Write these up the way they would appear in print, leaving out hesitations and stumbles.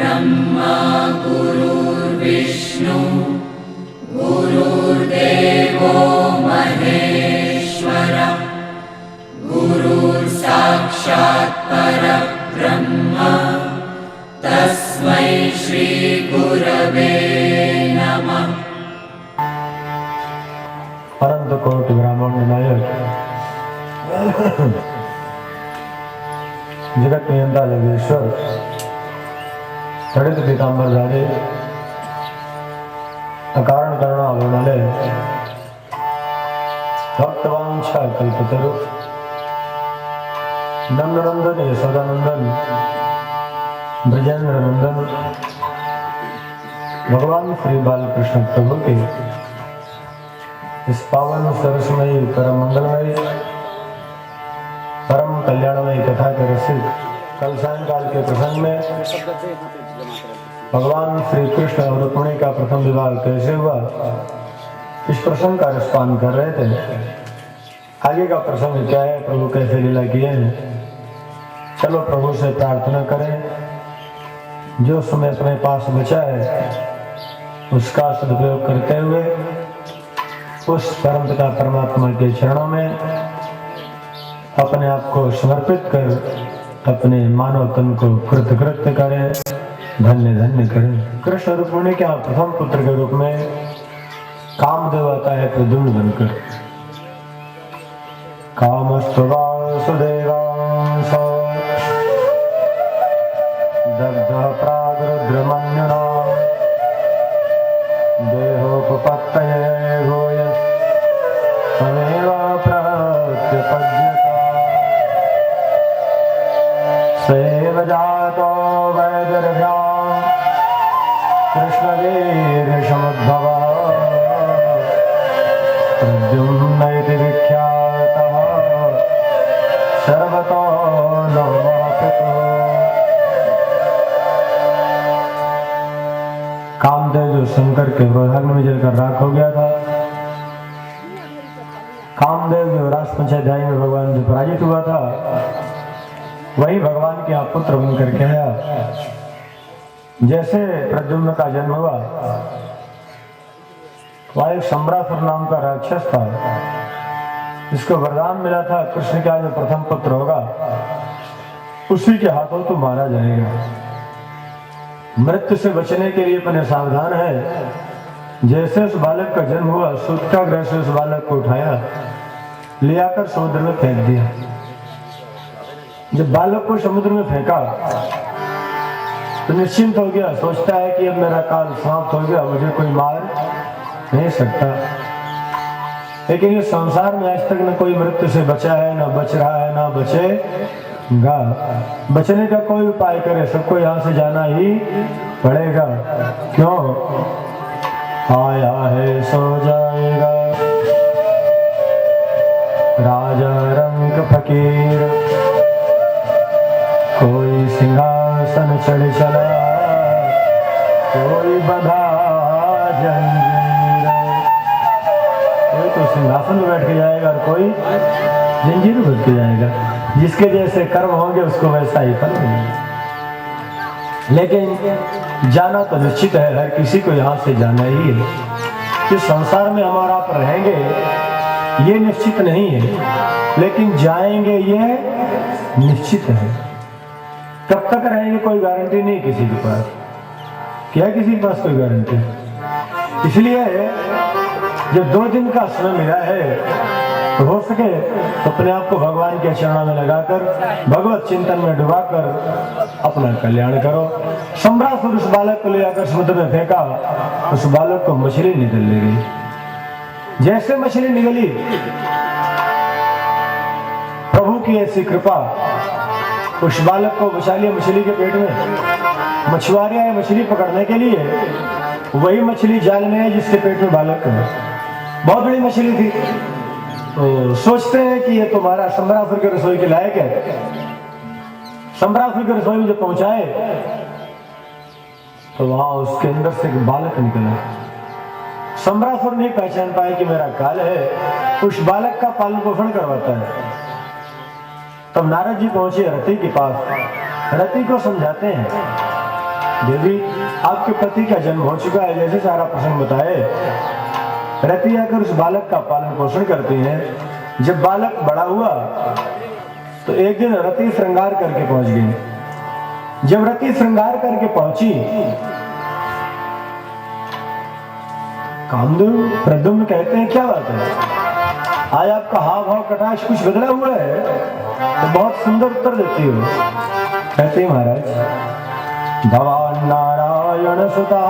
ब्रह्मा गुरुर्विष्णु गुरुर्देवो महेश्वर गुरुर्साक्षात् परब्रह्म तस्मै श्री गुरवे नमः। अनंत कोटि ब्रह्मांड नायक जगत नियंता जगदीश्वर तड़ित पीतांबर धारे अकारण करुणा अवनालय भक्तवांछा कल्पतरु नंदनंदन यशोदानंदन ब्रजेंद्र नंदन भगवान श्री बालकृष्ण प्रभु के इस पावन सरस्मयी परम मंगलमयी परम कल्याणमयी कथा के रसिक कल सायंकाल के प्रसंग में भगवान श्री कृष्ण और रुक्मिणी का प्रथम विवाह कैसे हुआ इस प्रसंग का रसपान कर रहे थे। आगे का प्रसंग क्या है, प्रभु कैसे लीला किए हैं, चलो प्रभु से प्रार्थना करें जो समय अपने पास बचा है उसका सदुपयोग करते हुए उस परम पिता परमात्मा के चरणों में अपने आप को समर्पित कर अपने मानव तन को कृतकृत्य करें, धन्य धन्य करें। कृष्ण रुक्मिणी के प्रथम पुत्र के रूप में कामदेव आता है प्रद्युम्न बनकर। कामस्तु वासुदेवांश दग्ध प्रागरुद्रमन्युना देहोपपत्तये भूयः तमेव प्रत्यपद्यता सेव जातो वैदर्भ्यां कृष्णवीर्यसमुद्भवः प्रद्युम्न इति विख्यातः सर्वतो लोमापितः। कामदेव जो शंकर के क्रोधाग्नि में जलकर राख हो गया था, कामदेव जो रासपंचाध्यायी में भगवान से पराजित हुआ था, वही भगवान के यहाँ पुत्र बनकर के आया। जैसे प्रद्युम्न का जन्म हुआ, वह एक सम्रासुर नाम का राक्षस था, जिसको वरदान मिला था कृष्ण का जो प्रथम पुत्र होगा उसी के हाथों तो मारा जाएगा। मृत्यु से बचने के लिए अपने सावधान है। जैसे उस बालक का जन्म हुआ, सूतकाग्रह से उस बालक को उठाया, ले आकर समुद्र में फेंक दिया। जब बालक को समुद्र में फेंका तो निश्चिंत हो गया, सोचता है कि अब मेरा काल समाप्त हो गया, मुझे कोई मार नहीं सकता। लेकिन इस संसार में आज तक न कोई मृत्यु से बचा है, न बच रहा है, न बचेगा। बचने का कोई उपाय करे, सबको यहाँ से जाना ही पड़ेगा। क्यों? आया है सो जाएगा राजा रंग फकीर, कोई सिंहासन चढ़ चला, कोई बंधा जंजीर। कोई तो सिंहासन में बैठ के जाएगा और कोई जंजीर में बैठ के जाएगा। जिसके जैसे कर्म होंगे उसको वैसा ही फल मिलेगा। लेकिन जाना तो निश्चित है, हर किसी को यहाँ से जाना ही है। इस संसार में हमारा आप रहेंगे ये निश्चित नहीं है, लेकिन जाएंगे ये निश्चित है। कब तक रहेंगे कोई गारंटी नहीं किसी के पास। क्या किसी के पास कोई गारंटी? इसलिए जो 2 दिन का समय मिला है तो हो सके तो अपने आप को भगवान के चरणों में लगाकर भगवत चिंतन में डुबाकर अपना कल्याण करो। सम्रासुर उस बालक को ले आकर समुद्र में फेंका, उस बालक को मछली निकल ले गई। जैसे मछली निकली, प्रभु की ऐसी कृपा, उस बालक को बचा लिया मछली के पेट में। मछुआरे आए मछली पकड़ने के लिए, वही मछली जाल में है जिसके पेट में बालक है। बहुत बड़ी मछली थी। तो सोचते हैं कि ये तुम्हारा सम्रासुर के रसोई के लायक है। सम्रासुर के रसोई में जब पहुंचाए तो वहां उसके अंदर से एक बालक निकला। सम्रासुर नहीं पहचान पाए कि मेरा काल है, उस बालक का पालन पोषण करवाता है। तब नारद जी पहुंचे रति के पास, रति को समझाते हैं देवी आपके पति का जन्म हो चुका है, जैसे सारा प्रसंग बताए। रति आकर उस बालक का पालन पोषण करती हैं। जब बालक बड़ा हुआ तो एक दिन रति श्रृंगार करके पहुंच गई। जब रति श्रृंगार करके पहुंची, कामदेव प्रद्युम्न कहते हैं क्या बात है, आज आपका हाव भाव कटाक्ष कुछ बदला हुआ है? तो बहुत सुंदर उत्तर देती हो। कहते हैं महाराज, भगवान नारायण सुता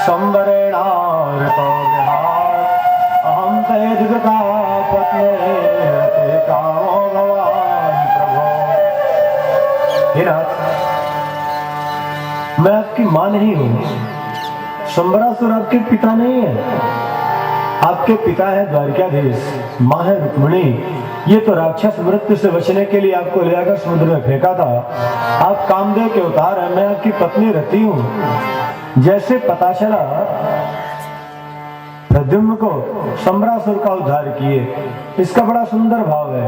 संवरेणार्तो विहार अहम तेजगता पत्नी रते कामो भगवान प्रभो। हे नाथ, मैं आपकी मां नहीं हूं। संबरासुर आपके पिता नहीं है, आपके पिता है द्वारकाधीश, मां है रुक्मिणी। ये तो राक्षस मृत्यु से बचने के लिए आपको ले आकर समुद्र में फेंका था। आप कामदेव के अवतार हैं, मैं आपकी पत्नी रति हूं। जैसे पता चला प्रद्युम्न को संबरासुर का उद्धार किए, इसका बड़ा सुंदर भाव है।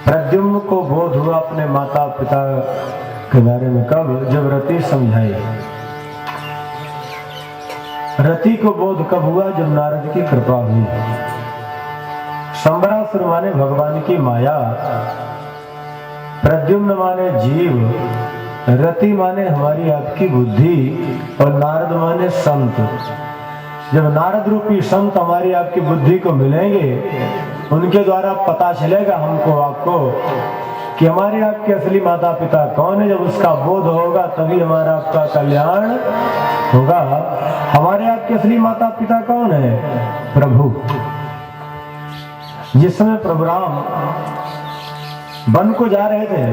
प्रद्युम्न को बोध हुआ अपने माता पिता के बारे में कब? जब रति समझाई। रति को बोध कब हुआ? जब नारद की कृपा हुई। संबरासुर माने भगवान की माया, प्रद्युम्न माने जीव, रति माने हमारी आपकी बुद्धि और नारद माने संत। जब नारद रूपी संत हमारी आपकी बुद्धि को मिलेंगे, उनके द्वारा पता चलेगा हमको आपको कि हमारे आपके असली माता पिता कौन है। जब उसका बोध होगा तभी हमारा आपका कल्याण होगा। हमारे आपके असली माता पिता कौन है? प्रभु। जिस समय प्रभु राम वन को जा रहे थे,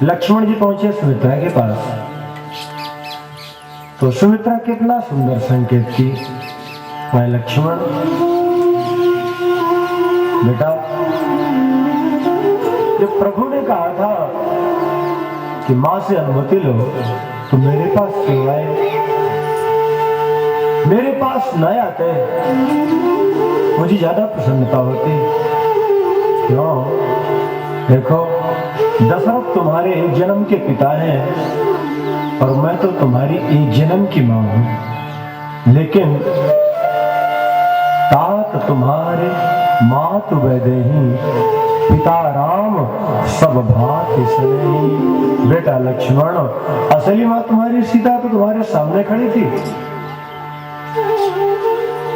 लक्ष्मण जी पहुंचे सुमित्रा के पास। तो सुमित्रा कितना सुंदर संकेत की, मैं लक्ष्मण बेटा, जब प्रभु ने कहा था कि मां से अनुमति लो तो मेरे पास क्यों आए? मेरे पास न आते मुझे ज्यादा प्रसन्नता होती। क्यों? देखो, दशरथ तुम्हारे एक जन्म के पिता हैं और मैं तो तुम्हारी एक जन्म की मां हूं। लेकिन तात तुम्हारे मात वैदेही, पिता राम सब भांति सनेही। बेटा लक्ष्मण, असली मां तुम्हारी सीता तो तुम्हारे सामने खड़ी थी।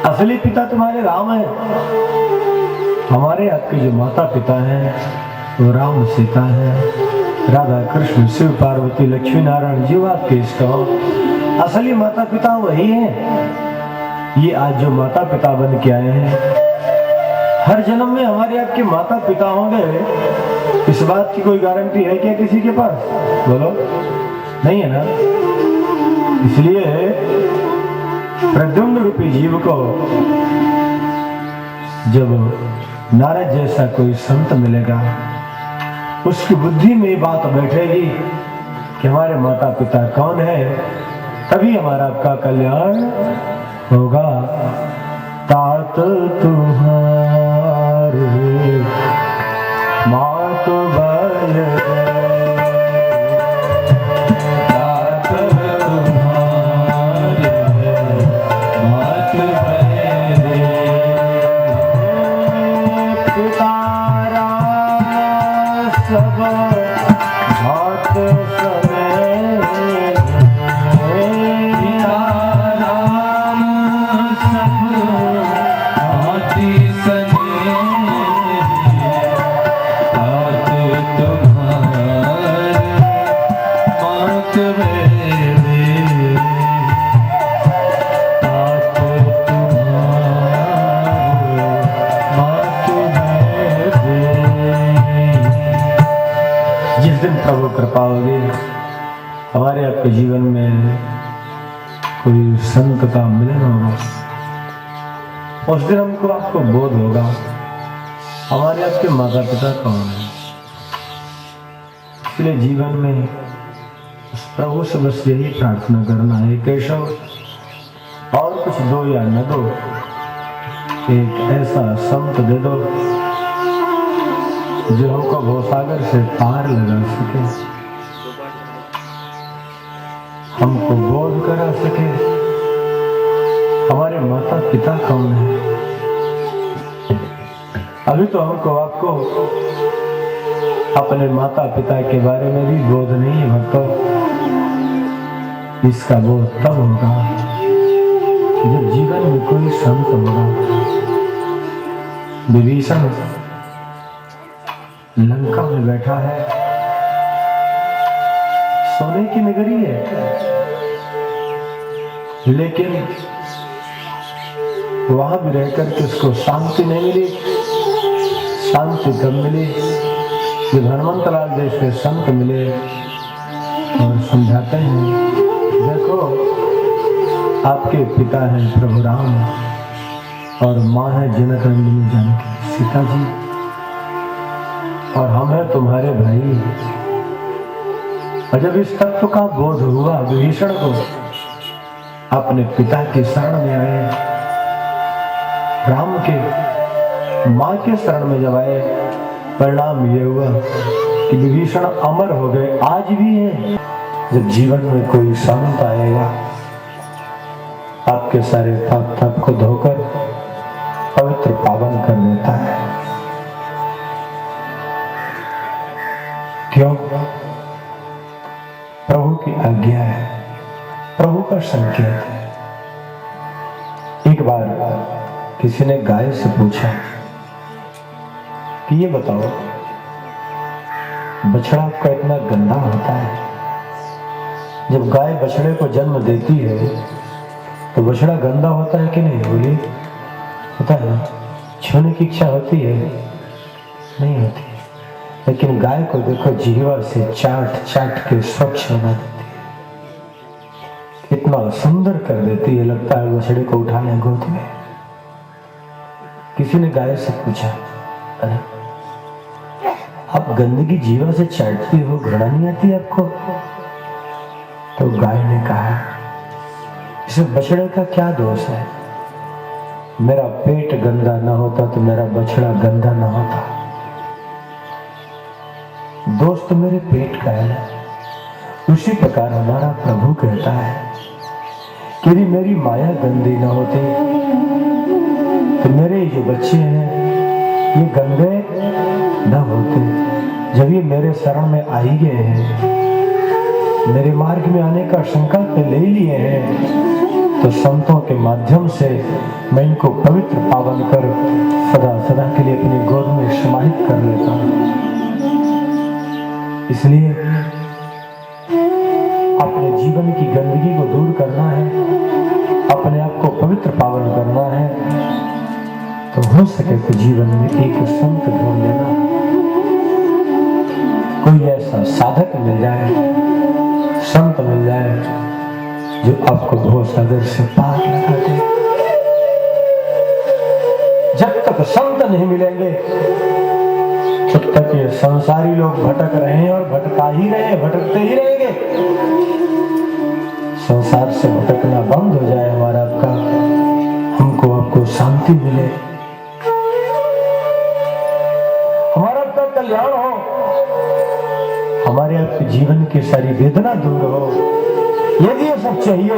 असली पिता तुम्हारे राम है। हमारे आपके जो माता पिता हैं वो राम सीता है, राधा कृष्ण शिव पार्वती लक्ष्मी नारायण जीव आपके इष्ट हो। असली माता पिता वही हैं। ये आज जो माता पिता बन के आए हैं, हर जन्म में हमारे आपके माता पिता होंगे, इस बात की कोई गारंटी है क्या किसी के पास? बोलो, नहीं है ना। इसलिए प्रद्युम्न रूपी जीव को जब नारद जैसा कोई संत मिलेगा, उसकी बुद्धि में ये बात बैठेगी कि हमारे माता पिता कौन है, तभी हमारा आपका कल्याण होगा। तात तुम्हारे मात बल, तात तुम्हारे मात बल, पिता राम सब भात सने, पिता राम सब भाति सने, तात तुम्हारे मात वेदे, तात तुम्हारे मात वेदे। जिस दिन प्रभु कृपा होगी, हमारे आपके जीवन में कोई संत का मिलन होगा, उस दिन हमको आपको बोध होगा हमारे आपके माता पिता कौन है। इसलिए जीवन में उस प्रभु से बस यही प्रार्थना करना है, केशव और कुछ दो या न दो, एक ऐसा संत दे दो जो हमको भवसागर से पार लगा सके, हमको बोध करा सके हमारे माता पिता कौन है। अभी तो हमको आपको अपने माता पिता के बारे में भी बोध नहीं है भक्तों। इसका बोध तब होगा जब जीवन में कोई संत होगा। विभीषण लंका में बैठा है, सोने की नगरी है, लेकिन वहां भी रहकर के उसको शांति नहीं मिली। शांति कब मिली? जब हनुमंतलाल जैसे संत मिले और समझाते हैं, देखो आपके पिता हैं प्रभु राम और माँ है जनक नंदिनी जानकी सीता जी, और हम हैं तुम्हारे भाई। और जब इस तत्व का बोध हुआ विभीषण को, अपने पिता की शरण में आए, राम के माँ के शरण में जब आए, परिणाम ये हुआ कि विभीषण अमर हो गए। आज भी है। जब जीवन में कोई संत आएगा, आपके सारे पाप ताप को धोकर पवित्र पावन कर देता है। क्यों? प्रभु की आज्ञा है, प्रभु का संकेत है। एक बार किसी ने गाय से पूछा कि ये बताओ, बछड़ा आपका इतना गंदा होता है, जब गाय बछड़े को जन्म देती है तो बछड़ा गंदा होता है कि नहीं? बोलिए, होता है ना? छूने की इच्छा होती है? नहीं होती। लेकिन गाय को देखो, जीवा से चाट चाट के स्वच्छ बना देती है, इतना सुंदर कर देती है, लगता है बछड़े को उठा लें गोद में। किसी ने गाय से पूछा, अरे आप गंदगी जीवा से चाटती हो, घृणा नहीं आती आपको? तो गाय ने कहा, इसमें बछड़े का क्या दोष है? मेरा पेट गंदा ना होता तो मेरा बछड़ा गंदा ना होता। दोष तो मेरे पेट का है। उसी प्रकार हमारा प्रभु कहता है कि यदि मेरी माया गंदी ना होती तो मेरे जो बच्चे हैं ये गंदे न होते। जब ये मेरे शरण में आ ही गए हैं, मेरे मार्ग में आने का संकल्प ले लिए हैं, तो संतों के माध्यम से मैं इनको पवित्र पावन कर सदा सदा के लिए अपनी गोद में समाहित कर लेता हूं। इसलिए अपने जीवन की गंदगी को दूर करना है, अपने आप को पवित्र पावन करना है, तो हो सके तो जीवन में एक संत ढूंढ लेना, कोई ऐसा साधक मिल जाए, संत मिल जाए जो आपको भवसागर से पार लगा दे। जब तक संत नहीं मिलेंगे तब तक ये संसारी लोग भटक रहे हैं और भटका ही रहे, भटकते ही रहेंगे। संसार से भटकना बंद हो जाए हमारा आपका, हमको आपको शांति मिले, हमारा आपका कल्याण हो, हमारे आपके जीवन की सारी वेदना दूर हो। यदि ये सब चाहिए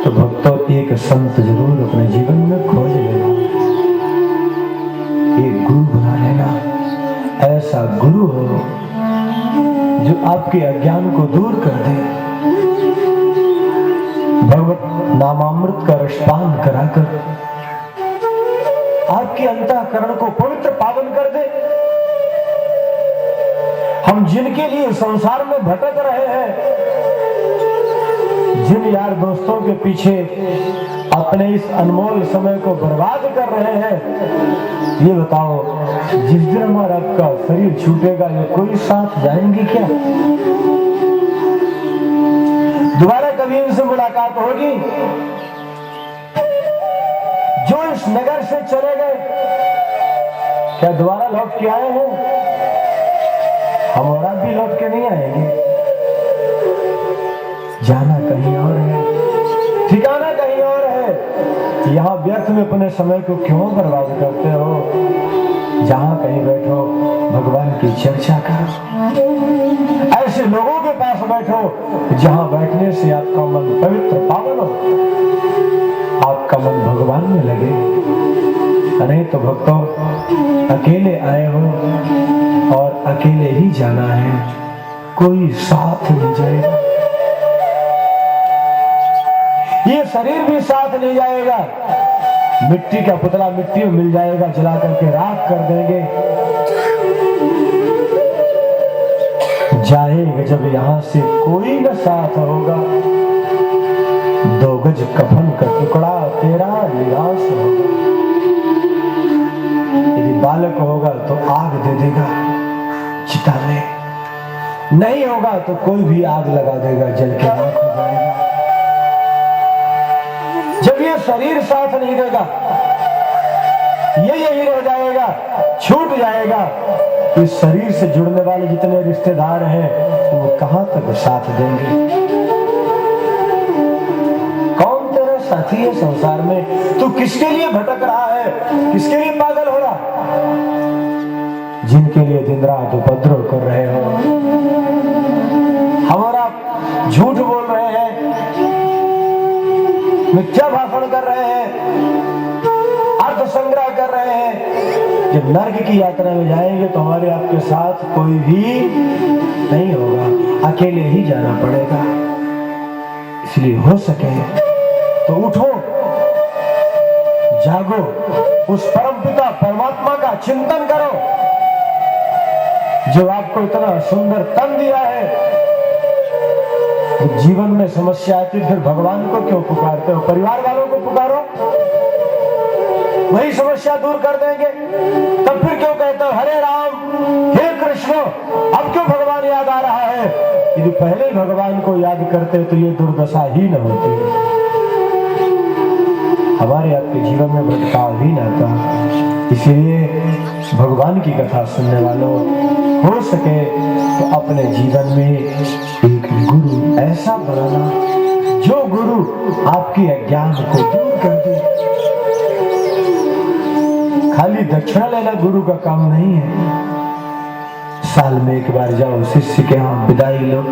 तो भक्तों एक संत जरूर अपने जीवन में खोज लेना, एक गुरु बना लेना। ऐसा गुरु हो जो आपके अज्ञान को दूर कर दे, भगवत नामामृत का रसपान कराकर आपके अंतःकरण को पवित्र पावन कर दे। हम जिनके लिए संसार में भटक रहे हैं, जिन यार दोस्तों के पीछे अपने इस अनमोल समय को बर्बाद कर रहे हैं, ये बताओ जिस दिन हमारा आपका शरीर छूटेगा ये कोई साथ जाएंगे क्या? दोबारा कभी इनसे मुलाकात होगी? जो इस नगर से चले गए क्या दोबारा लौट के आए हैं? हम और आप भी लौट के नहीं आएंगे। जाना कहीं और है, ठिकाना कहीं और है। यहाँ व्यर्थ फालतू अपने समय को क्यों बर्बाद करते हो? जहां कहीं बैठो भगवान की चर्चा करो। ऐसे लोगों के पास बैठो जहां बैठने से आपका मन पवित्र पावन हो, आपका मन भगवान में लगे। नहीं तो भक्तों, अकेले आए हो और अकेले ही जाना है, कोई साथ नहीं जाएगा। ये शरीर भी साथ नहीं जाएगा। मिट्टी का पुतला मिट्टी में मिल जाएगा, जला करके राख कर देंगे। जाएगा जब यहां से कोई न साथ होगा, 2 गज कफन का टुकड़ा तेरा निराश होगा। यदि बालक होगा तो आग दे देगा चिता में, नहीं होगा तो कोई भी आग लगा देगा, जल के राख हो जाएगा। जब ये शरीर साथ नहीं देगा, ये यही रह जाएगा, छूट जाएगा। इस शरीर से जुड़ने वाले जितने रिश्तेदार हैं वो कहां तक साथ देंगे? कौन तेरा साथी है संसार में? तू किसके लिए भटक रहा है, किसके लिए पागल हो रहा? जिनके लिए दिन रात उपद्रव कर रहे हो, हमारा झूठ बोल रहे हैं, मिथ्या भाषण कर रहे हैं, अर्थ संग्रह कर रहे हैं। जब नर्क की यात्रा में जाएंगे तो हमारे आपके साथ कोई भी नहीं होगा, अकेले ही जाना पड़ेगा। इसलिए हो सके तो उठो, जागो, उस परमपिता परमात्मा का चिंतन करो जो आपको इतना सुंदर तन दिया है। जीवन में समस्या आती फिर भगवान को क्यों पुकारते हो? परिवार वालों को पुकारो, वही समस्या दूर कर देंगे। तब फिर क्यों कहते हो हरे राम हे कृष्ण? अब क्यों भगवान याद आ रहा है? यदि पहले भगवान को याद करते तो ये दुर्दशा ही न होती, हमारे आपके जीवन में भटकाव ही न था। इसीलिए भगवान की कथा सुनने वालों, हो सके तो अपने जीवन में एक गुरु ऐसा बनाना जो गुरु आपके अज्ञान को दूर कर दे। खाली दक्षिणा लेना गुरु का काम नहीं है। साल में एक बार जाओ शिष्य के यहाँ विदाई लो,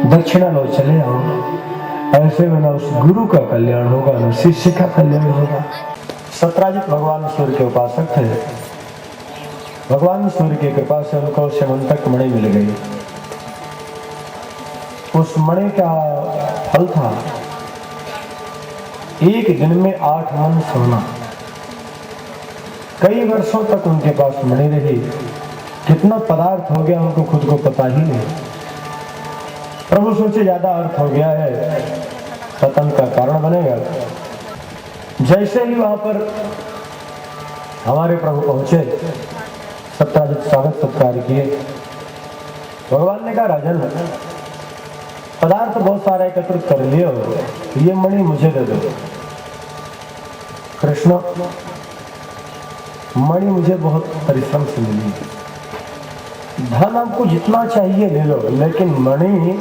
दक्षिणा लो, चले आओ। ऐसे में ना उस गुरु का कल्याण होगा ना शिष्य का कल्याण होगा। सत्राजित भगवान सूर्य के उपासक थे। भगवान सूर्य की कृपा से उनको स्यमंतक मणि मिल गई। उस मणि का फल था एक दिन में 8 मन सोना। कई वर्षों तक उनके पास मणि रही। कितना पदार्थ हो गया उनको खुद को पता ही नहीं। प्रभु सोचे ज्यादा अर्थ हो गया है, पतन का कारण बनेगा। जैसे ही वहां पर हमारे प्रभु पहुंचे, सत्राजित स्वागत सत्कार किए। भगवान ने कहा राजन, पदार्थ बहुत सारा एकत्रित कर लिए हो, ये मणि मुझे दे दो। कृष्ण, मणि मुझे बहुत परिश्रम से मिली, धन आपको जितना चाहिए ले लो, लेकिन मणि,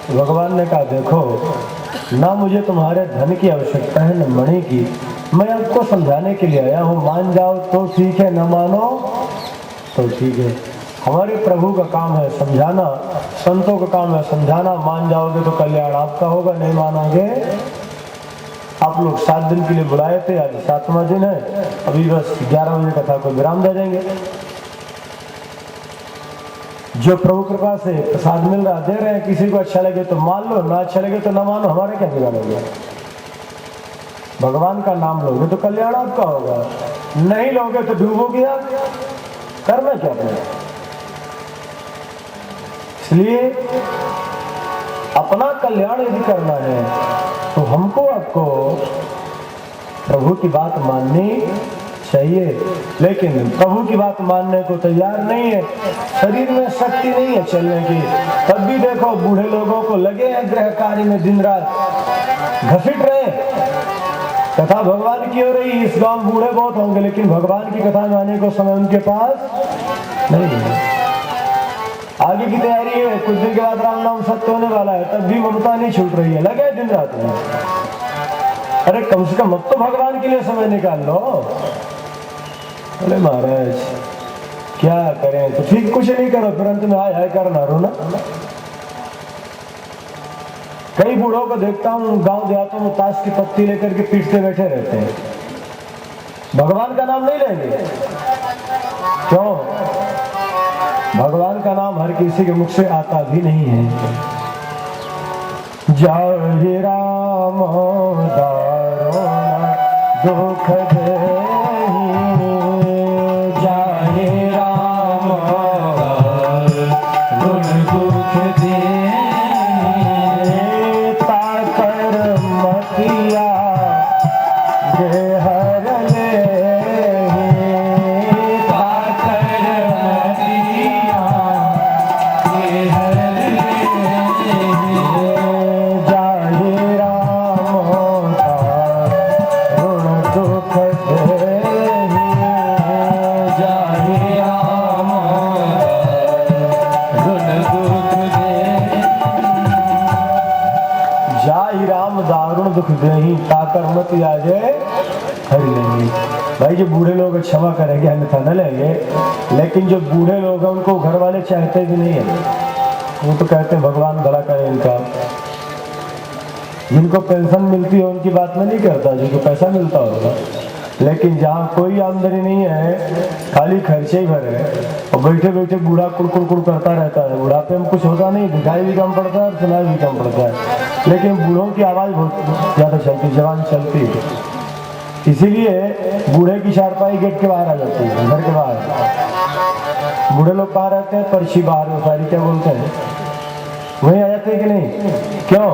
भगवान ने कहा देखो ना मुझे तुम्हारे धन की आवश्यकता है न मणि की, मैं आपको समझाने के लिए आया हूँ। मान जाओ तो ठीक है, न मानो तो ठीक है। हमारे प्रभु का काम है समझाना, संतों का काम है समझाना। मान जाओगे तो कल्याण आपका होगा, नहीं मानोगे। आप लोग 7 दिन के लिए बुलाए थे, आज 7वां दिन है। अभी बस 11 बजे कथा को विराम दे देंगे। जो प्रभु कृपा से प्रसाद मिल रहा दे रहे हैं, किसी को अच्छा लगे तो मान लो, ना अच्छा लगे तो ना मानो, हमारे क्या बिगाड़ोगे। भगवान का नाम लोगे तो कल्याण आपका होगा, नहीं लोगे तो डूबोगे आप। करना क्या अपने? इसलिए अपना कल्याण यदि करना है तो हमको आपको प्रभु की बात माननी चाहिए। लेकिन प्रभु की बात मानने को तैयार नहीं है, शरीर में शक्ति नहीं है चलने की। तब भी देखो बूढ़े लोगों को लगे हैं गृह कार्य में, दिन रात घसीट रहे। कथा भगवान की हो रही, इस गांव बूढ़े बहुत होंगे, लेकिन भगवान की कथा में आने को समय उनके पास नहीं है। आगे की तैयारी है, कुछ दिन के बाद राम नाम सत्य होने वाला है, तब भी ममता नहीं छूट रही है, लगे दिन रात में। अरे कम से कम अब तो भगवान के लिए समय निकाल लो। अरे महाराज क्या करें, तो ठीक कुछ नहीं करो, फिर अंत में हाय करना रोना। कई बूढ़ों को देखता हूँ गांव देहातों में ताश की पत्ती लेकर के पीटते बैठे रहते हैं, भगवान का नाम नहीं लेंगे। क्यों? भगवान का नाम हर किसी के मुख से आता भी नहीं है। जय राम दारुण दुख देहि, जय राम दारुण दुख देहि, ताकर मतिया गे हर लेहि, ताकर मतिया गे हर लेहि, जय राम दारुण दुख देहि, जय राम दारुण दुख देहि, जय राम दारुण दुख देहि, ताकर मति आजे हरि लेंगे। भाई जो बूढ़े लोग क्षमा करेंगे, अन्यथा न लेंगे, लेकिन जो बूढ़े लोग हैं उनको घर वाले चाहते भी नहीं है। वो तो कहते हैं भगवान भला करे इनका। जिनको पेंशन मिलती है उनकी बात में नहीं करता, जिनको पैसा मिलता होगा। लेकिन जहाँ कोई आमदनी नहीं है, खाली खर्चे ही भरे और बैठे बैठे बूढ़ा कुड़ करता रहता है। बुढ़ापे में कुछ होता नहीं, दिखाई भी कम पड़ता है और सुनाई भी कम पड़ता है, लेकिन बूढ़ों की आवाज़ बहुत ज़्यादा चलती, जवान चलती है। इसीलिए बूढ़े की चारपाई गेट के बाहर आ जाती है, घर के बाहर। बूढ़े लोग कहाँ रहते हैं? पर्ची बाहर में, सारी क्या बोलते हैं, वहीं आ जाते हैं कि नहीं? क्यों?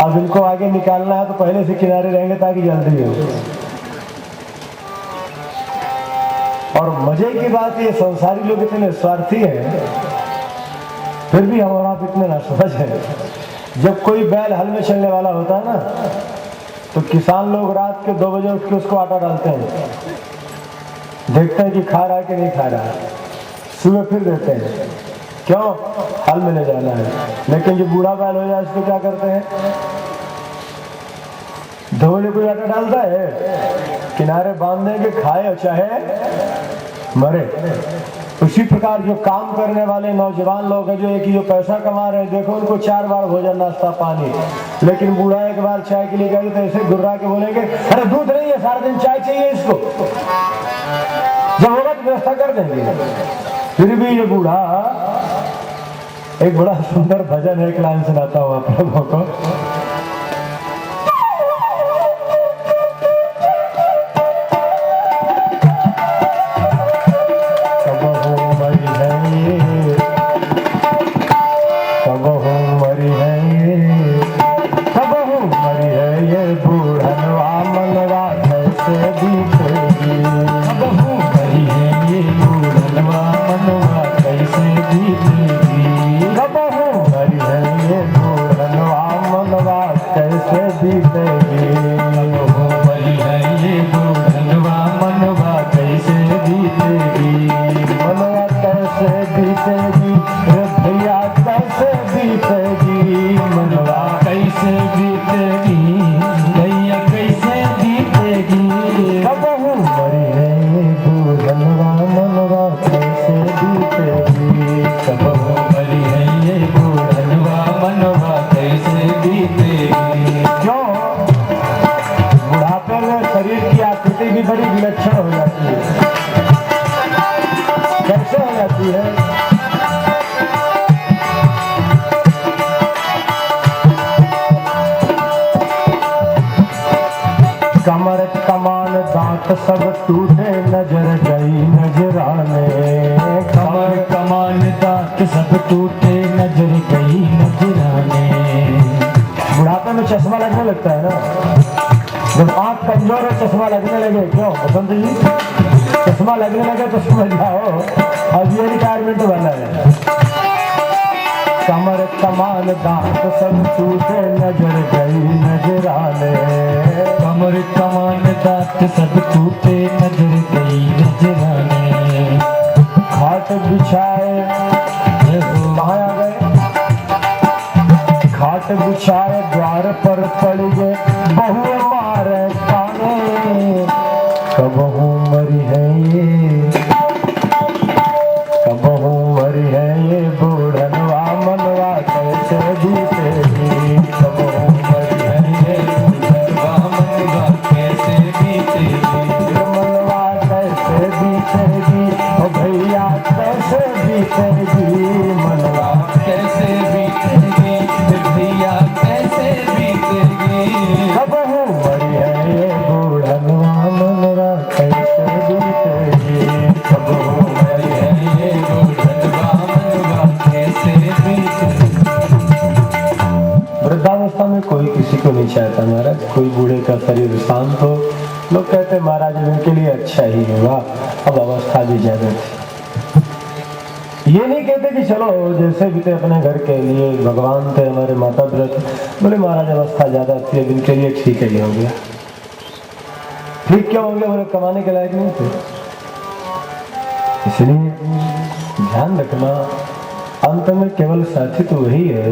अब इनको आगे निकालना है तो पहले से किनारे रहेंगे ताकि जल्दी हो। और मजे की बात ये, संसारी लोग इतने स्वार्थी हैं, फिर भी हमारा आप इतने ना समझ है। जब कोई बैल हल में चलने वाला होता है ना, तो किसान लोग रात के 2 बजे उठ के उसको आटा डालते हैं, देखते हैं कि खा रहा है कि नहीं खा रहा है, सुबह फिर देते हैं। क्यों? हल में ले जाना है। लेकिन जो बूढ़ा बैल हो जाए इसको क्या करते हैं? 2 बजे कोई आटा डालता है, किनारे बांध देंगे, खाए और चाहे मरे। उसी प्रकार जो काम करने वाले नौजवान लोग हैं, जो एक ही जो पैसा कमा रहे हैं, देखो उनको 4 बार भोजन नाश्ता पानी, लेकिन बूढ़ा एक बार चाय के लिए गए तो ऐसे गुर्रा के बोलेंगे, अरे दूध नहीं है, सारा दिन चाय चाहिए इसको। जब होगा तो व्यवस्था कर देंगे। फिर भी ये बूढ़ा, एक बड़ा सुंदर भजन है, एक लाइन सुनाता हूँ आप लोगों को। बड़ी विलक्षण हो जाती है। कैसे हो जाती है? कमर कमान दांत सब टूटे, नजर गई नजराने। कमर कमान दांत सब टूटे, नजर गई नजराने। बुढ़ापे में चश्मा लगने लगता है ना, जब आँख कमजोर है चश्मा लगने लगे। क्यों बसंत जी? चश्मा लगने लगे तो समझ जाओ अब ये रिटायरमेंट वाला है। कमर कमान दांत सब टूटे, नजर गई नजराने। कमर कमान दांत सब टूटे, नजर गई नजराने। खाट बिछाए, कहाँ आ गए? खाट बिछाए द्वार पर पड़ गए, बहु मारे बीतेगी मनवा कैसे बीतेगी भैया कैसे बीतेगी कब हूँ मरी है ये बूढ़नवा मनवा कैसे बीतेगी कब मरी है ये बूढ़नवा मनवा कैसे बीतेगी। वृद्धावस्था में कोई किसी को नहीं चाहता महाराज, कोई बूढ़े का शरीर शांत हो। लोग कहते हैं महाराज उनके लिए अच्छा ही होगा, अब अवस्था भी ज्यादा थी। ये नहीं कहते कि चलो जैसे भी थे अपने घर के लिए भगवान थे, हमारे माता पिता, बोले महाराज अवस्था ज्यादा थी अब इनके लिए ठीक ही हो गया। ठीक क्यों हो गया? बोले कमाने के लायक नहीं थे। इसलिए ध्यान रखना, अंत में केवल साथी तो वही है।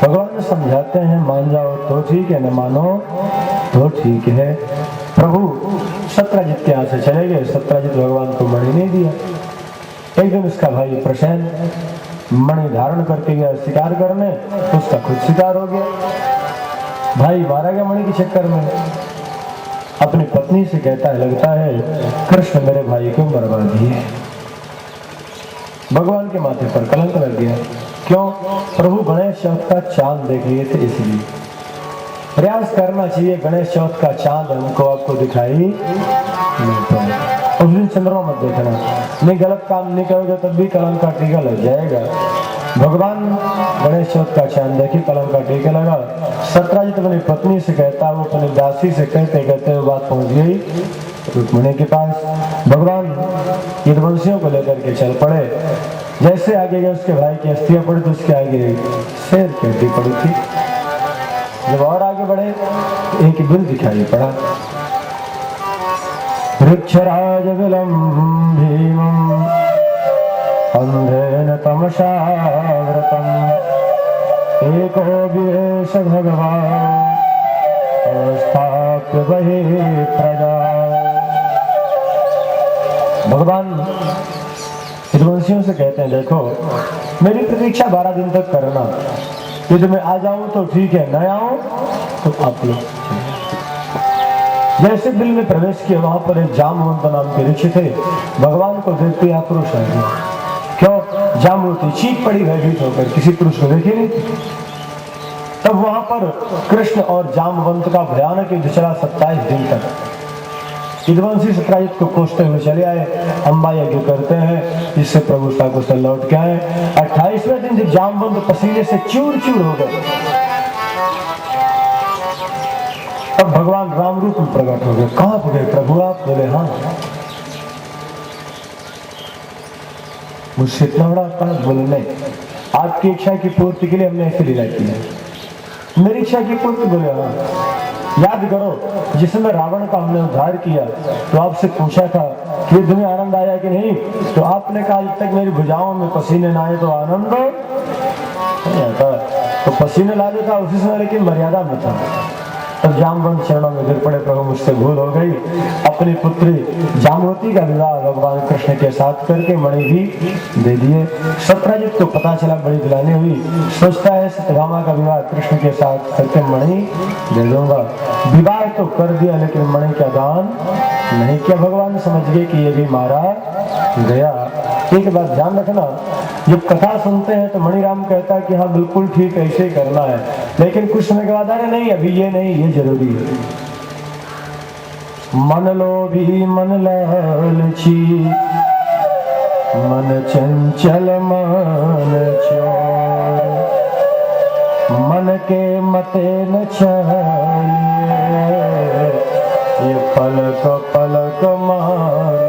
भगवान समझाते हैं मान जाओ तो ठीक है, न मानो तो ठीक है। प्रभु सत्राजित के यहाँ से चले गए, सत्राजित भगवान को मणि नहीं दिया। एक दिन उसका भाई प्रसेन मणि धारण करके गया शिकार करने, तो उसका खुद शिकार हो गया। भाई मारा गया मणि के चक्कर में। अपनी पत्नी से कहता है लगता है कृष्ण मेरे भाई को मरवा दिए। भगवान के माथे पर कलंक लग गया। क्यों? प्रभु गणेश चौथ का चांद देख लिए थे इसलिए। प्रयास करना चाहिए गणेश चौथ का चांद हमको आपको दिखाई नहीं पड़े। उस दिन चंद्रमा मत देखना, नहीं गलत काम नहीं करोगे तब भी कलंक का टीका लग जाएगा। भगवान गणेश चौथ का चांद देखी, कलंक का टीका लगा। सत्राजित अपनी पत्नी से कहता, वो अपनी दासी से कहते कहते वो बात पहुंच गई रुक्मिणी के पास। भगवान यदुवंशियों को लेकर के चल पड़े। जैसे आगे गए उसके भाई की अस्थियां पड़ी तो उसके आगे शेर की हड्डी पड़ी थी। जब और आगे बढ़े एक बिल दिखाई पड़ा। वृक्षराज विलम भीमं अंधेन तमसा व्रतम एको विवेश भगवान अवस्थाप्य वही प्रजा। भगवान यदुवंशियों से कहते हैं देखो मेरी प्रतीक्षा 12 दिन तक करना, यदि मैं आ जाऊं तो ठीक है, न आऊं तो आप लोग। जैसे बिल में प्रवेश किया वहां पर एक जामवंत नाम के ऋषि थे। भगवान को देखते आक्रोश आ गया। क्यों? जामवती चीख पड़ी भयभीत होकर, किसी पुरुष को देखे नहीं। तब वहां पर कृष्ण और जामवंत का भयानक युद्ध चला 27 दिन तक। यदुवंशी सत्राजित को कोसते हुए चले आए, अम्बा यज्ञ करते हैं जिससे प्रभु कुशल लौट के आए। 28वें दिन जब जामवंत पसीने से चूर चूर हो गए तब भगवान राम रूप में प्रकट हो गए। कहां पर गए प्रभु आप? बोले हाँ। मुझसे इतना बड़ा अपराध? बोले नहीं, आपकी इच्छा की पूर्ति के लिए हमने ऐसी लीला की है। मेरी इच्छा की पूर्ति? बोले हाँ। याद करो जिसमें रावण का हमने उद्धार किया तो आपसे पूछा था कि युद्ध में आनंद आया कि नहीं, तो आपने कहा जब तक मेरी भुजाओं में पसीने ना आए तो आनंद नहीं आता। तो पसीने ला देता उसी समय, लेकिन मर्यादा में था। तब जामवंत चरणों में गिर पड़े, प्रभु मुझसे भूल हो गई। अपनी पुत्री जामवती का विवाह भगवान कृष्ण के साथ करके मणि भी दे दिए। सत्राजित को पता चला, बड़ी गिलानी हुई। सोचता है सत्यभामा का विवाह कृष्ण के साथ करके मणि दे दूंगा। विवाह तो कर दिया लेकिन मणि का दान नहीं किया। भगवान समझ गए कि ये भी मारा गया। एक बात ध्यान रखना, जब कथा सुनते हैं तो मणिराम कहता है कि हाँ बिल्कुल ठीक ऐसे ही करना है, लेकिन कुछ समय के बाद अरे नहीं अभी ये नहीं, ये जरूरी है। मन लोभी मन लालची मन चंचल मन चोर मन के मते न चाहिए ये पलक पलक मान।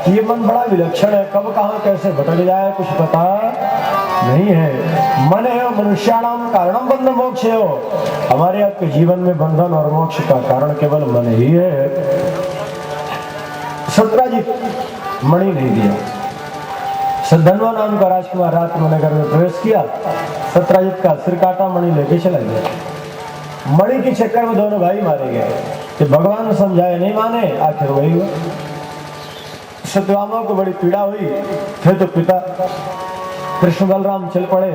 ये मन बड़ा विलक्षण है, कब कहां कैसे भटक जाए कुछ पता नहीं है। मन है मनुष्याणाम कारणम बंध मोक्ष है। हमारे आपके जीवन में बंधन और मोक्ष का कारण केवल मन ही है। सत्राजित मणि नहीं दिया। सद्धन्वा नाम का राजकुमार रात में नगर में प्रवेश किया। सत्राजित का सिर काटा, मणि लेके चला गया। मणि के चक्कर में दोनों भाई मारे गए। कि भगवान ने समझाया नहीं माने, आखिर वही हुआ। सत्यभामा को बड़ी पीड़ा हुई। फिर तो पिता कृष्ण बलराम चल पड़े।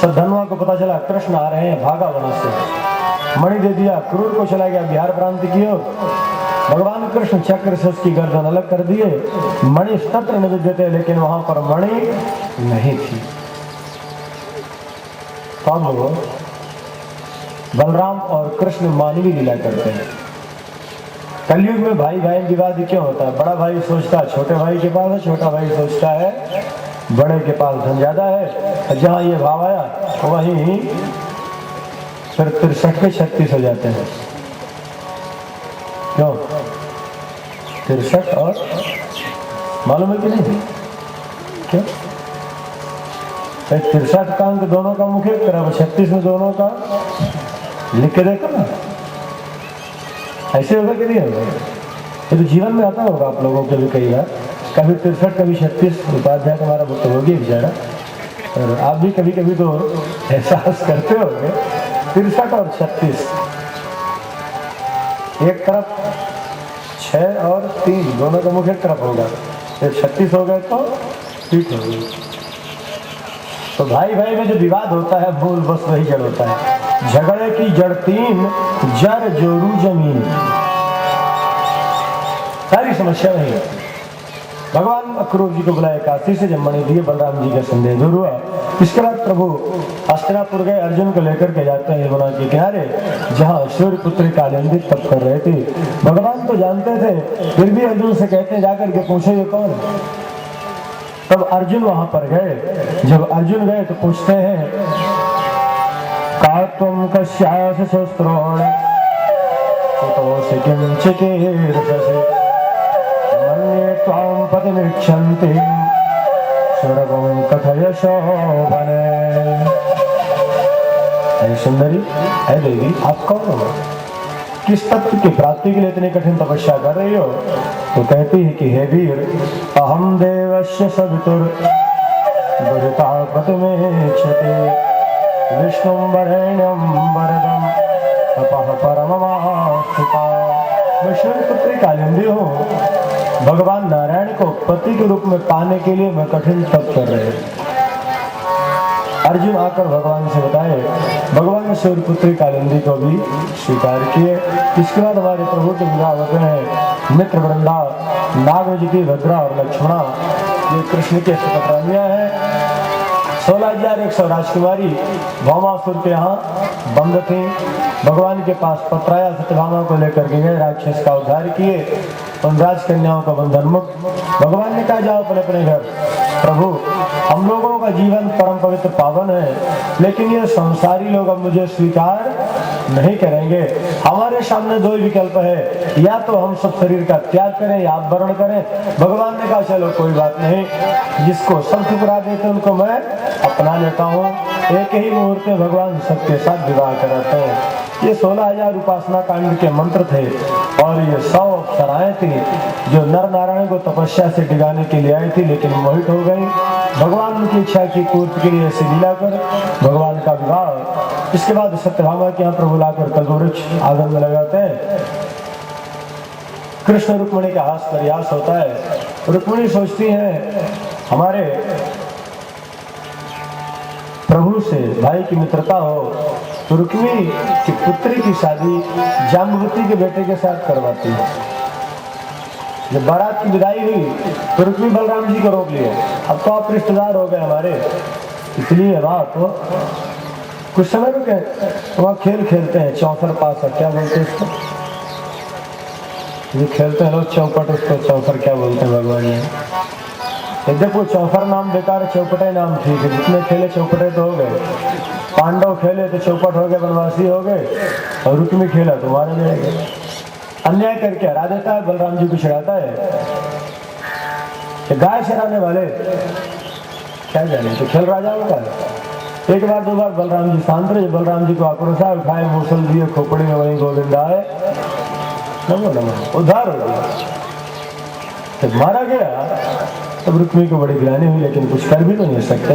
सद्धन्वा को पता चला कृष्ण आ रहे हैं, भागा वहां से, मणि दे दिया, क्रूर को चला गया बिहार प्रांत की ओर। भगवान कृष्ण चक्र से उसकी गर्दन अलग कर दिए। मणि तत्र न विद्यते, लेकिन वहां पर मणि नहीं थी। तब बलराम और कृष्ण मानवीय लीला करते हैं। कलयुग में भाई भाई विवाद क्यों होता है? बड़ा भाई सोचता है छोटे भाई के पास है, छोटा भाई सोचता है बड़े के पास धन ज्यादा है। जहां ये भाव आया वहीं फिर 63 के 36 हो जाते हैं। क्यों? 63 और मालूम है कि नहीं? क्यों? 63 का अंक दोनों का मुख्य तरफ, 36 में दोनों का लिख के देखो ना, ऐसे होगा कि नहीं होगा? ये तो जीवन में आता होगा आप लोगों के भी कई बार, कभी 63 कभी 36। उपाध्याय तुम्हारा बुक होगी बेचारा, और आप भी कभी कभी तो एहसास करते होंगे 63 और 36। एक तरफ 6 और 3 दोनों का मुख्य तरफ होगा, जब 36 हो गए तो पीठ होगी। तो भाई भाई में जो विवाद होता है मूल बस वही जड़ होता है। झगड़े की जड़ 3, जड़ जोरू जमीन, सारी समस्या वही है। भगवान अक्रूर जी को बुलाया काशी से, जब मणि दिए बलराम जी का संदेह दूर हुआ। इसके बाद प्रभु हस्तिनापुर गए, अर्जुन को लेकर के जाते हैं यमुना के किनारे, जहाँ सूर्य पुत्री कालिंदी तप कर रहे थे। भगवान तो जानते थे, फिर भी अर्जुन से कहते हैं जाकर के पूछो ये कौन है। तब अर्जुन वहां पर गए। जब अर्जुन गए तो पूछते हैं का तुम कस्यास शस्त्रोण कुतोऽसि किंचिकीर्षसि मन्ये त्वां पतिमिच्छन्ति सर्वं कथय शोभने। हे सुंदरी, हे देवी, आप कौन हो? किस तत्व की प्राप्ति के लिए इतनी कठिन तपस्या कर रही हो? तो कहती है कि हे वीर, अहम देवस्य सवितुर दुरिता प्रतिमेक्षते विष्णुं वरेण्यं वरदं तपः परममास्थिता। मैं सूर्य पुत्री कालिंदी हूँ। भगवान नारायण को पति के रूप में पाने के लिए मैं कठिन तप कर रहे हैं। अर्जुन आकर भगवान से बताए, भगवान सूर्य पुत्री कालिंदी को भी स्वीकार किए। इसके बाद हमारे प्रभु के विवाह होते हैं। मित्र वृंदा, नागवजी, भद्रा और लक्ष्मणा, ये कृष्ण के सुपुत्रानियां हैं। 16,100 राजकुमारी भौमासुर के यहाँ बंद थी। भगवान के पास पत्र आया, सत्यभामा को लेकर के गए, राक्षस का उद्धार किए, उन राजकन्याओं का बंधन मुक्त। भगवान ने कहा जाओ अपने अपने घर। प्रभु, हम लोगों का जीवन परम पवित्र पावन है, लेकिन ये संसारी लोग अब मुझे स्वीकार नहीं करेंगे। हमारे सामने 2 विकल्प है, या तो हम सब शरीर का त्याग करें या आप वर्ण करें। भगवान ने कहा चलो कोई बात नहीं, जिसको सब ठुकरा देते उनको मैं अपना लेता हूँ। एक ही मुहूर्त में भगवान सबके साथ विवाह कराते हैं। ये 16,000 उपासना कांड के मंत्र थे, और ये 100 अप्सराएं थी जो नर नारायण को तपस्या से डिगाने के लिए आई थी, लेकिन मोहित हो गई। भगवान उनकी इच्छा की पूर्ति के लिए ऐसे लीला कर भगवान का विवाह। इसके बाद सत्यभामा के यहाँ प्रभु लाकर कल्पवृक्ष आंगन में लगाते हैं। कृष्ण रुक्मिणी का हास प्रयास होता है। रुक्मिणी सोचती है हमारे प्रभु से भाई की मित्रता हो, तो रुक्मिणी की पुत्री की शादी जाम्बवती के बेटे के साथ करवाती है। जब बारात की विदाई हुई तो रुक्मिणी बलराम जी को रोक लिया। अब तो आप रिश्तेदार हो गए हमारे, इसलिए वहां तो कुछ समय रुके, वहां खेल खेलते हैं, चौसर पास, क्या बोलते हैं इसको, ये खेलते हैं लोग चौपट, उसको चौसर क्या बोलते हैं भगवान ने। देखो चौसर नाम बेकार, चौपटे नाम ठीक है। जितने खेले चौपटे तो हो गए। पांडव खेले तो चौपट हो गए, वनवासी हो गए, और रुक्मिणी खेला तो मारे जाएंगे। अन्याय करके हरा देता है, बलराम जी को चिढ़ाता है कि गाय चराने वाले क्या जाने, तो खेल राजाओं का। एक बार 2 बार बलराम जी शांत रहे। बलराम जी को आक्रोश आया, उठाए मूसल दिए खोपड़ी में, वहीं गोविंद आए, नमो नमो, उद्धार हो गया। जब मारा गया तब रुक्मिणी को बड़ी ग्लानि हुई, लेकिन कुछ कर भी तो नहीं सकते।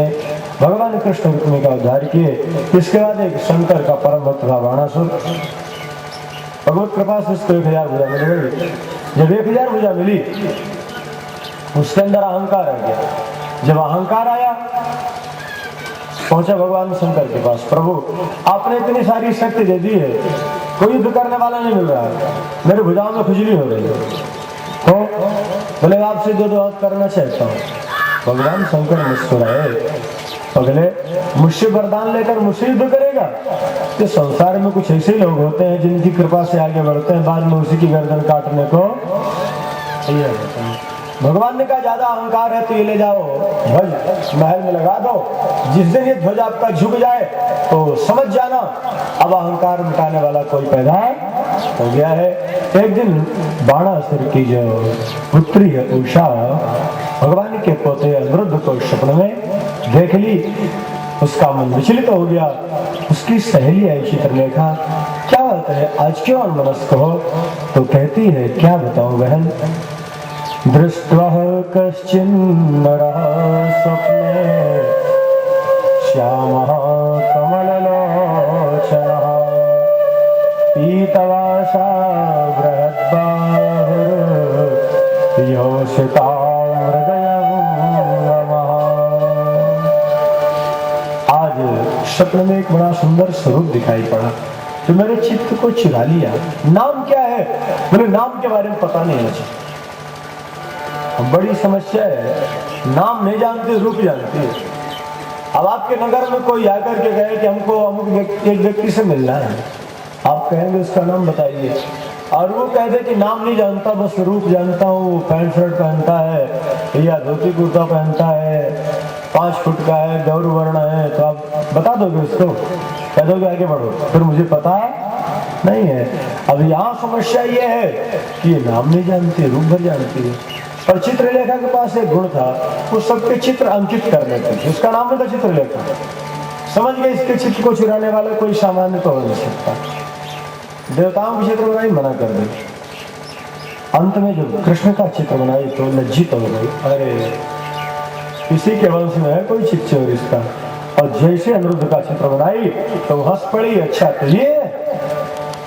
भगवान कृष्ण रुक्मिणी का उद्धार किए। इसके बाद एक शंकर का परम भक्त था बाणासुर। भगवत कृपा से उसको 1000 भुजा मिल गई। जब 1000 भुजा मिली, उसके अंदर अहंकार आ गया। जब अहंकार आया, पहुंचा भगवान शंकर के पास, प्रभु आपने इतनी सारी शक्ति दे दी है, कोई युद्ध करने वाला नहीं मिल रहा है, मेरी भुजाओं में खुजली हो रही है, तो बोले आपसे दो बात करना चाहता हूँ। भगवान शंकर मुस्कुराए, पगले मुझसे वरदान लेकर मुझसे युद्ध करेगा? तो संसार में कुछ ऐसे लोग होते हैं जिनकी कृपा से आगे बढ़ते हैं, बाद में उसी की गर्दन काटने को तैयार होते हैं। भगवान ने कहा ज्यादा अहंकार है तो ये ले जाओ ध्वज महल में लगा दो, जिस दिन ये ध्वज आपका झुक जाए तो समझ जाना अब अहंकार मिटाने वाला कोई पैदा हो गया है। एक दिन बाणासुर की जो पुत्री है उषा भगवान के पोते अनिरुद्ध को स्वप्न में देख ली, उसका मन विचलित हो गया। उसकी सहेली आई चित्रलेखा, क्या बात है आज क्यों अनमनस्क हो? तो कहती है क्या बताऊं बहन, दृष्ट्वा कश्चिन्नरः स्वप्ने श्यामः कमललोचनः पीतवासा बृहद्बाहुः योषितां हृदयं नमः। आज स्वप्न में एक बड़ा सुंदर स्वरूप दिखाई पड़ा जो मेरे चित्त को चुरा लिया। नाम क्या है? बोले नाम के बारे में पता नहीं मुझे। बड़ी समस्या है, नाम नहीं जानते रूप जानते हैं। अब आपके नगर में कोई आकर के कहे कि हमको अमुक एक व्यक्ति से मिलना है, आप कहेंगे उसका नाम बताइए, और वो कह दे कि नाम नहीं जानता बस रूप जानता हूँ, पैंट शर्ट पहनता है या धोती कुर्ता पहनता है, 5 फुट का है, गौर वर्ण है, तो आप बता दोगे उसको? कह दोगे आगे बढ़ो, फिर मुझे पता नहीं है। अब यहाँ समस्या ये है कि ये नाम नहीं जानती, रूप भर जानती है। और चित्रलेखा के पास एक गुण था, वो सबके चित्र अंकित कर लेते थे, उसका नाम था चित्रलेखा। समझ गए इसके चित्र को चुराने वाला कोई सामान्य तो हो नहीं सकता। देवताओं के चित्र बनाई मना कर दी, अंत में जब कृष्ण का चित्र बनाई तो लज्जित हो गई, अरे किसी के वंश में है कोई चित्र चोर इसका। और जैसे अनिरुद्ध का चित्र बनाई तो हंस पड़ी, अच्छा तो ये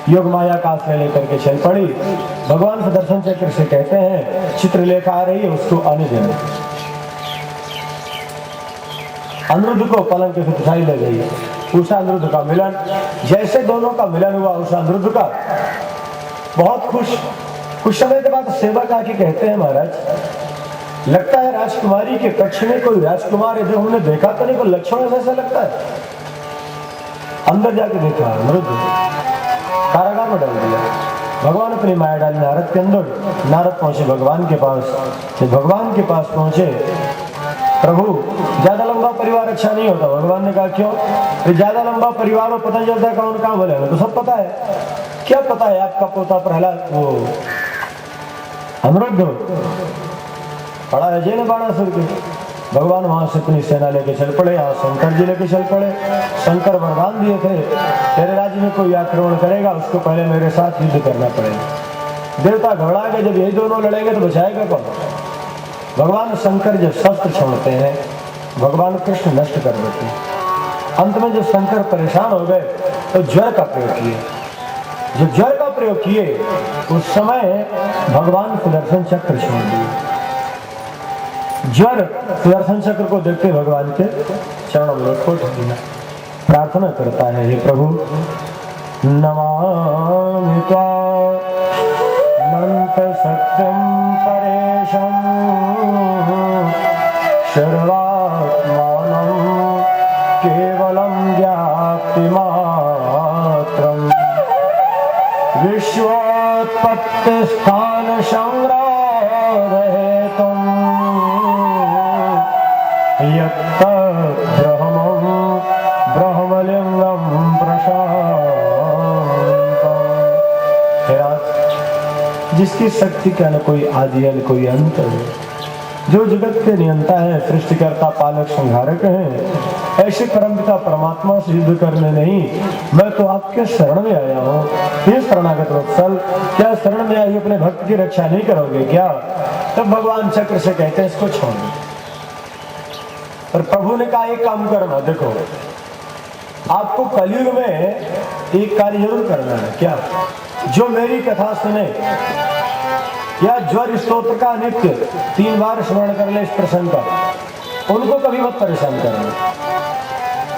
योग माया का आश्रय लेकर के चल पड़ी। भगवान सुदर्शन चक्र से कहते हैं चित्रलेखा आ रही है उसको आने देना। अनिरुद्ध को पलंग के उठाई ले गई, उषा अनिरुद्ध का मिलन, जैसे दोनों का मिलन हुआ उषा अनिरुद्ध का बहुत खुश। कुछ समय के बाद सेवक आके कहते हैं महाराज लगता है राजकुमारी के कक्ष में कोई राजकुमार है, जो हमने देखा तो नहीं, पर लक्षण ऐसा लगता है। अंदर जाके देखा अनिरुद्ध कारागार में डाल दिया। भगवान अपनी माया डाली नारद के अंदर। नारद पहुंचे भगवान के पास। जब भगवान के पास पहुंचे, प्रभु ज्यादा लंबा परिवार अच्छा नहीं होता। भगवान ने कहा क्यों? ज्यादा लंबा परिवार हो पता चलता है कौन कहाँ बोले, तो सब पता है। क्या पता है? आपका पोता प्रहलाद वो अनिरुद्ध पड़ा है जेल बाणासुर के। भगवान वहां से अपनी सेना लेके चल पड़े, यहाँ शंकर जी लेके चल पड़े। शंकर वरदान दिए थे तेरे राज्य में कोई आक्रमण करेगा उसको पहले मेरे साथ युद्ध करना पड़ेगा। देवता घबरा गए, जब यही दोनों लड़ेंगे तो बचाएगा कौन? भगवान शंकर जब शस्त्र छोड़ते हैं भगवान कृष्ण नष्ट कर देते हैं। अंत में जब शंकर परेशान हो गए तो ज्वर का प्रयोग किए। जब ज्वर का प्रयोग किए उस समय भगवान सुदर्शन चक्र छोड़ दिए। ज्वर सुदर्शन चक्र को देखते भगवान के चरणों में लौट दिया, प्रार्थना करता है हे प्रभु नमामि त्वां अनंत सत्यं परेशं सर्वात्मानं केवलं ज्ञातिमात्रम् विश्वोत्पत्ति स्थान संग्रहेतुम् ब्रह्मलिंगम प्रशांतम्। जिसकी शक्ति का न कोई आदि न कोई अंत है, जो जगत के नियंता है, सृष्टिकर्ता, पालक, संहारक है, ऐसे परमपिता परमात्मा से युद्ध करने नहीं, मैं तो आपके शरण में आया हूँ। ये शरणागत वत्सल, क्या शरण में आई अपने भक्त की रक्षा नहीं करोगे क्या? तब भगवान चक्र से कहते हैं इसको छोड़ दो। और प्रभु ने कहा एक काम करना, देखो आपको कलयुग में एक कार्य जरूर करना है। क्या? जो मेरी कथा सुने या ज्वर स्तोत्र का नित्य 3 बार स्मरण कर ले इस प्रसंग का, उनको कभी मत परेशान करना।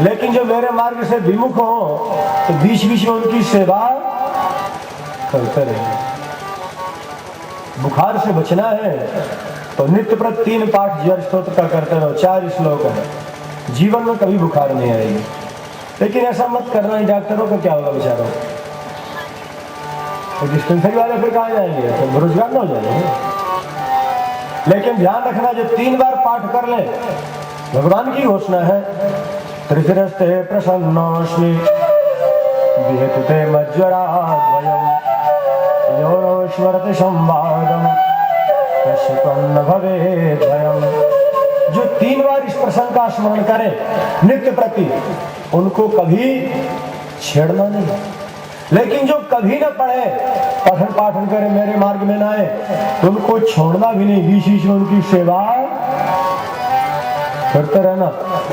लेकिन जो मेरे मार्ग से विमुख हो तो बीच बीच में उनकी सेवा करते रहिए। बुखार से बचना है तो नित्य प्रति 3 पाठ ज्वर स्तोत्र का करते रहो। 4 श्लोक है, जीवन में कभी बुखार नहीं आएगी। लेकिन ऐसा मत करना है, डॉक्टरों का क्या होगा बेचारों, तो डिस्पेंसरी वाले फिर कहाँ जाएंगे, तो बेरोजगार न हो जाएंगे। लेकिन ध्यान रखना, जो 3 बार पाठ कर ले, भगवान की घोषणा है, त्रिशिरस्ते प्रसन्नोऽस्मि विहेतुते मज्जराद्वयम् यो स्मरति संवादम् तस्य त्वन्न भवेत् भयम्। जो 3 बार इस प्रसंग का स्मरण करें नित्य प्रति, उनको कभी छेड़ना नहीं। लेकिन जो कभी न पढ़े, पठन पाठन करे, मेरे मार्ग में ना आए, तो उनको छोड़ना भी नहीं, बीच में उनकी सेवा करते रहना।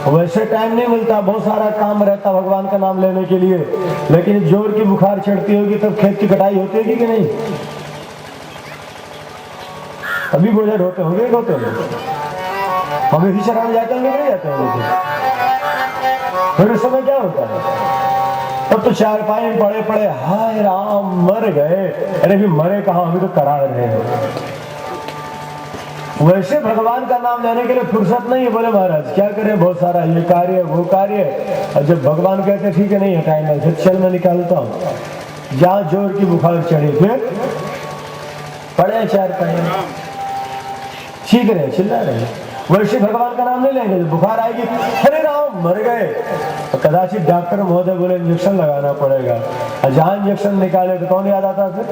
वैसे टाइम नहीं मिलता, बहुत सारा काम रहता भगवान का नाम लेने के लिए, लेकिन जोर की बुखार चढ़ती होगी तब खेत की कटाई होती होगी कि नहीं, अभी बोझट होते होंगे हमें ही चराने जाते होंगे नहीं जाते होंगे। फिर उस समय क्या होता है, तब तो चारपाई में पड़े पड़े, हाय राम मर गए, अरे भी मरे कहाँ, अभी तो करा रहे हैं। वैसे भगवान का नाम लेने के लिए फुर्सत नहीं है, बोले महाराज क्या करें, बहुत सारा ये कार्य वो कार्य। और जब भगवान कहते ठीक है नहीं है टाइम है, चल मैं निकालता हूँ, जहाँ जोर की बुखार चढ़ी फिर पड़े चारपाई चीख रहे चिल्ला रहे। वैसे भगवान का नाम नहीं लेंगे, जब बुखार आएगी अरे राम मर गए, तो कदाचित डॉक्टर महोदय बोले इंजेक्शन लगाना पड़ेगा, और जहाँ इंजेक्शन निकाले तो कौन याद आता फिर,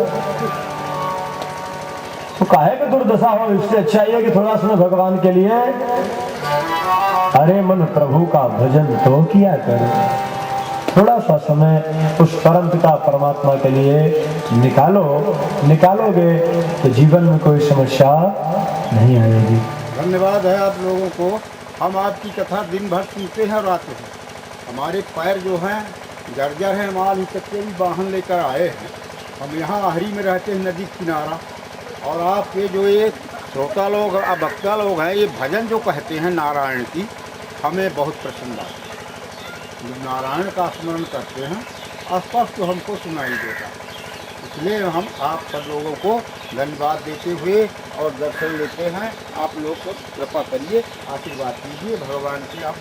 तो काहे कि दुर्दशा हो। इससे अच्छा है कि थोड़ा समय भगवान के लिए अरे मन प्रभु का भजन तो किया कर, थोड़ा सा समय उस परम पिता परमात्मा के लिए निकालोगे तो जीवन में कोई समस्या नहीं आएगी। धन्यवाद है आप लोगों को। हम आपकी कथा दिन भर सुनते हैं और आते हैं। हमारे पैर जो हैं जर्जर हैं, माल ही तक के भी वाहन लेकर आए हैं। हम यहाँ आहरी में रहते हैं, नदी किनारा। और आपके जो ये श्रोता लोग भक्ता लोग हैं, ये भजन जो कहते हैं नारायण की, हमें बहुत पसंद आता है। जब नारायण का स्मरण करते हैं स्पष्ट तो हमको सुनाई देता है। इसलिए हम आप सब लोगों को धन्यवाद देते हुए और दर्शन लेते हैं। आप लोग को कृपा करिए, आशीर्वाद कीजिए भगवान की। आप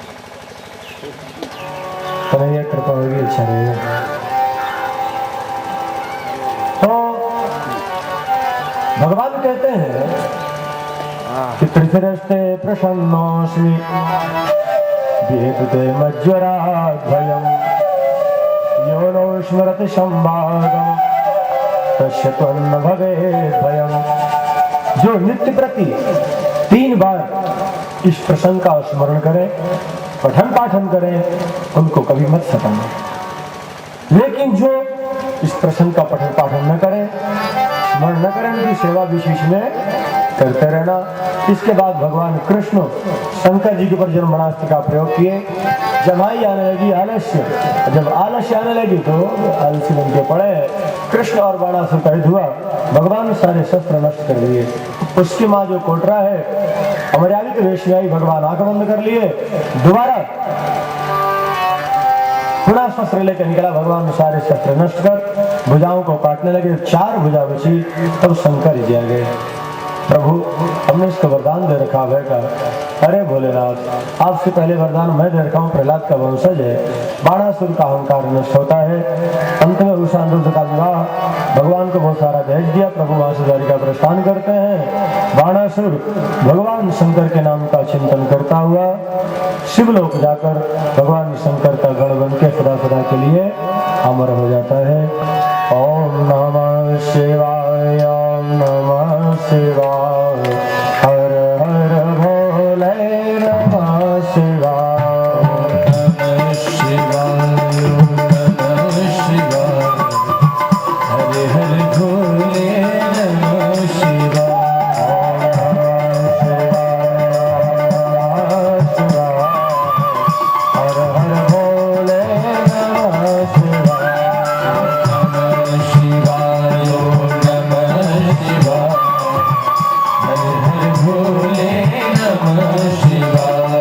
कन्हैया कृपा होगी, अच्छा रहेगा। तो भगवान कहते हैं कि त्रिशिरस्ते प्रसन्नोऽस्मि विहेतुते मज्जराद्वयम् यो नो स्मरति संवादम् तस्य त्वन्न भवेत् भयम्। जो नित्य प्रति 3 बार इस प्रसंग का स्मरण करें, पठन पाठन करें, उनको कभी मत सताना। लेकिन जो इस प्रसंग का पठन पाठन न करें, स्मरण न करें, उनकी सेवा विशेष में करते रहना। इसके बाद भगवान कृष्ण शंकर जी के ऊपर जन्मास्त्र का प्रयोग किए। जमाई आने लगी आलस्य, जब आलस्य आने लगी तो आलस्य बन के पड़े। कृष्ण और बाणासुर का युद्ध हुआ, भगवान ने सारे शस्त्र नष्ट कर दिए। उसकी माँ जो कोटरा है अमर्यादित वेश में आई, भगवान आंख बंद कर लिए, दोबारा पुनः शस्त्र लेकर निकला। भगवान ने सारे शस्त्र नष्ट कर भुजाओं को काटने लगे, 4 भुजा बची। तब शंकर जी आ गए, प्रभु हमने इसको वरदान दे रखा बेटा। अरे भोलेनाथ, आपसे पहले वरदान मैं दे रखा हूँ, प्रहलाद का वंशज है, बाणासुर का अहंकार नष्ट होता है। अंत में उषा अनिरुद्ध का विवाह, भगवान को बहुत सारा भेज दिया। प्रभु वहां से द्वारिका प्रस्थान करते हैं। बाणासुर भगवान शंकर के नाम का चिंतन करता हुआ शिवलोक जाकर भगवान शंकर का गण बन के सदा सदा के लिए अमर हो जाता है। ओम नमः शिवाय, ओम नमः शिवाय, हर हर भोले नमः शिवाय, नमः शिवाय, नमः शिवाय, हरे हरे भोले नमः शिवाय, हर हर भोले नमः शिवाय। नमः शिवाय, नमः शिवाय, हरे हरे भोले नमः शिवाय,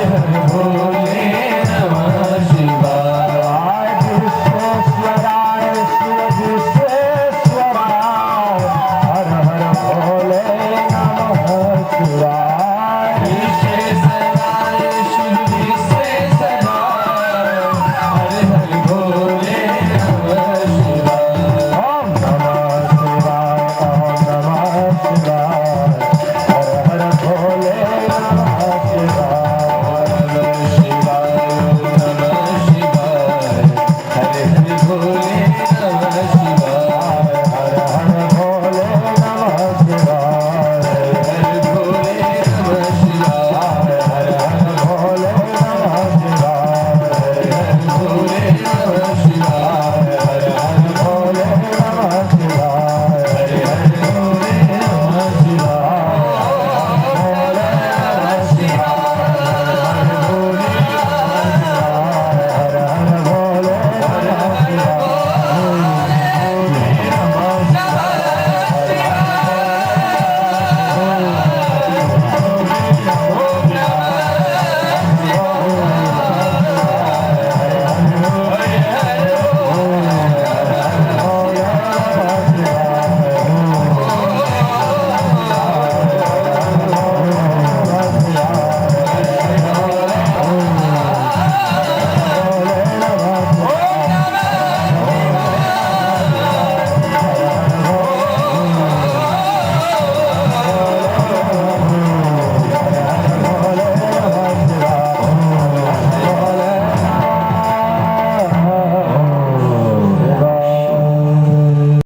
हरि बोल